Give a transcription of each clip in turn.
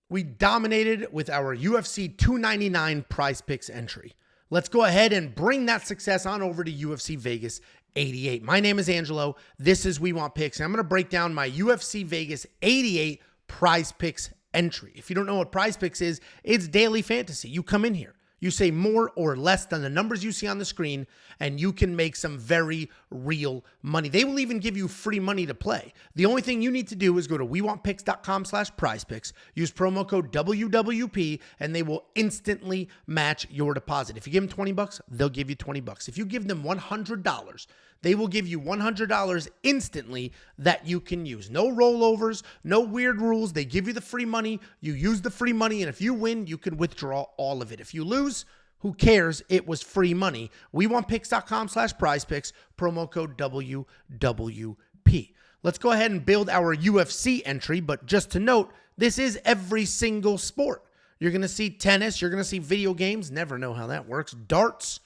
We dominated with our UFC 299 PrizePicks entry. Let's go ahead and bring that success on over to UFC Vegas 88. My name is Angelo. This is We Want Picks, and I'm going to break down my UFC Vegas 88 PrizePicks entry. If you don't know what PrizePicks is, it's daily fantasy. You come in here, you say more or less than the numbers you see on the screen, and you can make some very real money. They will even give you free money to play. The only thing you need to do is go to wewantpicks.com/prizepicks, use promo code WWP, and they will instantly match your deposit. If you give them 20 bucks, they'll give you 20 bucks. If you give them $100, they will give you $100 instantly that you can use. No rollovers, no weird rules. They give you the free money. You use the free money, and if you win, you can withdraw all of it. If you lose, who cares? It was free money. WeWantPicks.com/prizepicks, promo code WWP. Let's go ahead and build our UFC entry, but just to note, this is every single sport. You're going to see tennis. You're going to see video games. Never know how that works. Darts.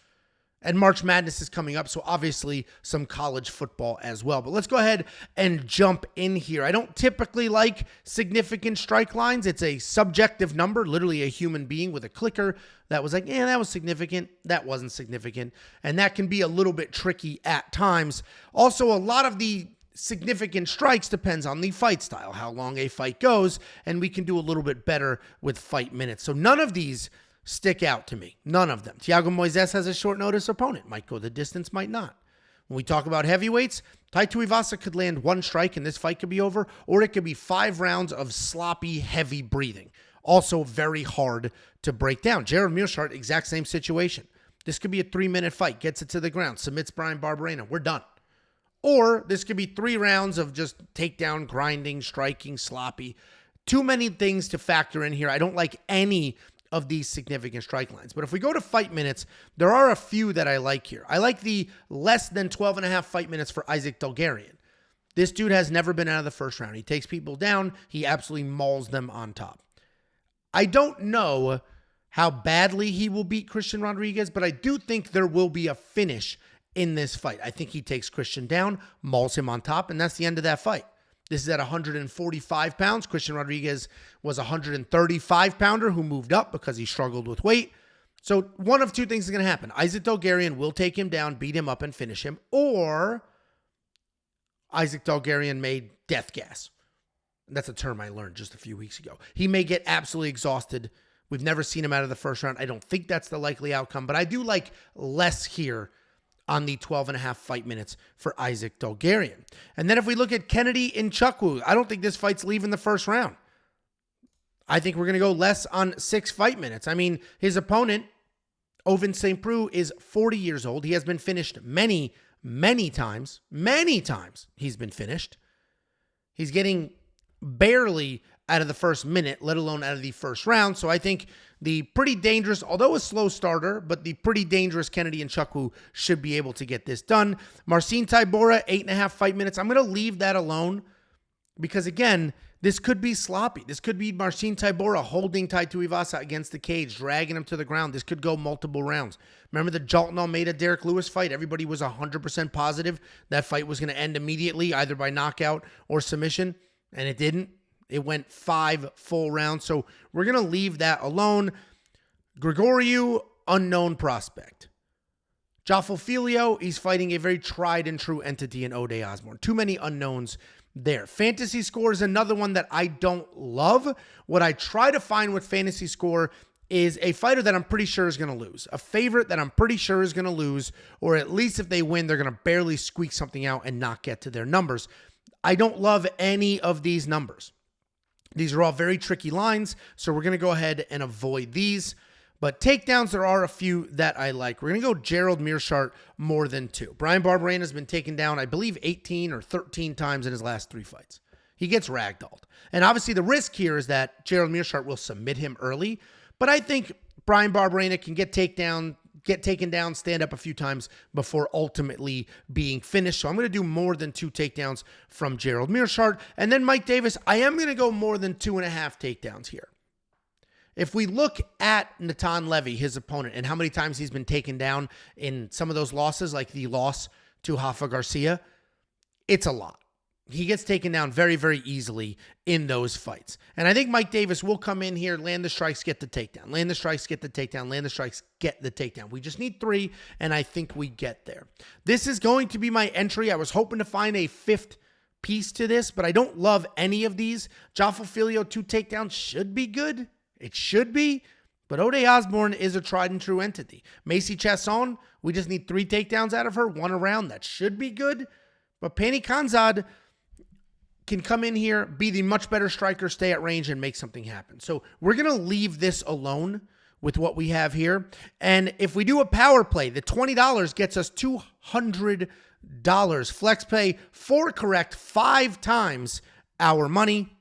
And March Madness is coming up, so obviously some college football as well. But let's go ahead and jump in here. I don't typically like significant strike lines. It's a subjective number, literally a human being with a clicker that was like, yeah, that was significant. That wasn't significant. And that can be a little bit tricky at times. Also, a lot of the significant strikes depends on the fight style, how long a fight goes, and we can do a little bit better with fight minutes. So none of these stick out to me. None of them. Thiago Moises has a short notice opponent. Might go the distance, might not. When we talk about heavyweights, Tuivasa could land one strike and this fight could be over, or it could be 5 rounds of sloppy, heavy breathing. Also very hard to break down. Gerald Meerschaert, exact same situation. This could be a 3-minute fight, gets it to the ground, submits Bryan Barberena. We're done. Or this could be 3 rounds of just takedown, grinding, striking, sloppy. Too many things to factor in here. I don't like any of these significant strike lines. But if we go to fight minutes, there are a few that I like here. I like the less than 12.5 fight minutes for Isaac Dulgarian. This dude has never been out of the first round. He takes people down. He absolutely mauls them on top. I don't know how badly he will beat Christian Rodriguez, but I do think there will be a finish in this fight. I think he takes Christian down, mauls him on top, and that's the end of that fight. This is at 145 pounds. Christian Rodriguez was a 135-pounder who moved up because he struggled with weight. So one of two things is going to happen. Isaac Dulgarian will take him down, beat him up, and finish him. Or Isaac Dulgarian may death gas. That's a term I learned just a few weeks ago. He may get absolutely exhausted. We've never seen him out of the first round. I don't think that's the likely outcome, but I do like less here on the 12.5 fight minutes for Isaac Dulgarian. And then if we look at Kennedy Nzechukwu, I don't think this fight's leaving the first round. I think we're going to go less on 6 fight minutes. I mean, his opponent, Ovince St. Preux, is 40 years old. He has been finished many, many times. Many times he's been finished. He's getting barely out of the first minute, let alone out of the first round. So I think the pretty dangerous, although a slow starter, but the pretty dangerous Kennedy Nzechukwu should be able to get this done. Marcin Tybura, 8.5 fight minutes. I'm going to leave that alone because, again, this could be sloppy. This could be Marcin Tybura holding Tai Tuivasa against the cage, dragging him to the ground. This could go multiple rounds. Remember the Jalton Almeida-Derek Lewis fight? Everybody was 100% positive that fight was going to end immediately, either by knockout or submission, and it didn't. It went 5 full rounds, so we're going to leave that alone. Grigoriou, unknown prospect. Joffel Filio, he's fighting a very tried and true entity in Ode Osborne. Too many unknowns there. Fantasy Score is another one that I don't love. What I try to find with Fantasy Score is a fighter that I'm pretty sure is going to lose. A favorite that I'm pretty sure is going to lose, or at least if they win, they're going to barely squeak something out and not get to their numbers. I don't love any of these numbers. These are all very tricky lines, so we're going to go ahead and avoid these. But takedowns, there are a few that I like. We're going to go Gerald Meerschaert more than 2. Bryan Barberena has been taken down, I believe, 18 or 13 times in his last 3 fights. He gets ragdolled. And obviously the risk here is that Gerald Meerschaert will submit him early. But I think Bryan Barberena can get taken down, stand up a few times before ultimately being finished. So I'm going to do more than 2 takedowns from Gerald Meerschaert. And then Mike Davis, I am going to go more than 2.5 takedowns here. If we look at Natan Levy, his opponent, and how many times he's been taken down in some of those losses, like the loss to Rafa Garcia, it's a lot. he gets taken down very, very easily in those fights. And I think Mike Davis will come in here, land the strikes, get the takedown. Land the strikes, get the takedown. Land the strikes, get the takedown. We just need 3, and I think we get there. This is going to be my entry. I was hoping to find a 5th piece to this, but I don't love any of these. Joffel Filio, 2 takedowns should be good. It should be. But Ode Osborne is a tried and true entity. Macy Chasson, we just need 3 takedowns out of her, 1 around. That should be good. But Pani Khanzad can come in here, be the much better striker, stay at range, and make something happen. So we're going to leave this alone with what we have here. And if we do a power play, the $20 gets us $200. Flex pay, 4 correct, 5 times our money.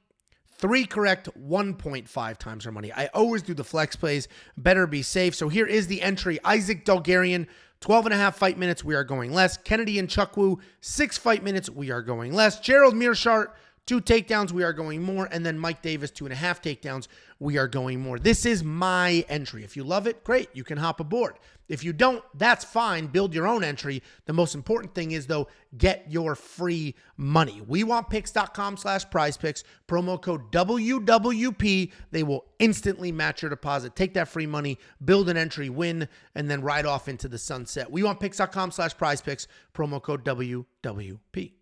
3 correct, 1.5 times our money. I always do the flex plays. Better be safe. So here is the entry. Isaac Dulgarian, 12.5 fight minutes, we are going less. Kennedy and Chukwu, 6 fight minutes, we are going less. Gerald Mearshart, 2 takedowns, we are going more. And then Mike Davis, 2.5 takedowns, we are going more. This is my entry. If you love it, great. You can hop aboard. If you don't, that's fine. Build your own entry. The most important thing is, though, get your free money. WeWantPicks.com/PrizePicks. Promo code WWP. They will instantly match your deposit. Take that free money, build an entry, win, and then ride off into the sunset. WeWantPicks.com/PrizePicks. Promo code WWP.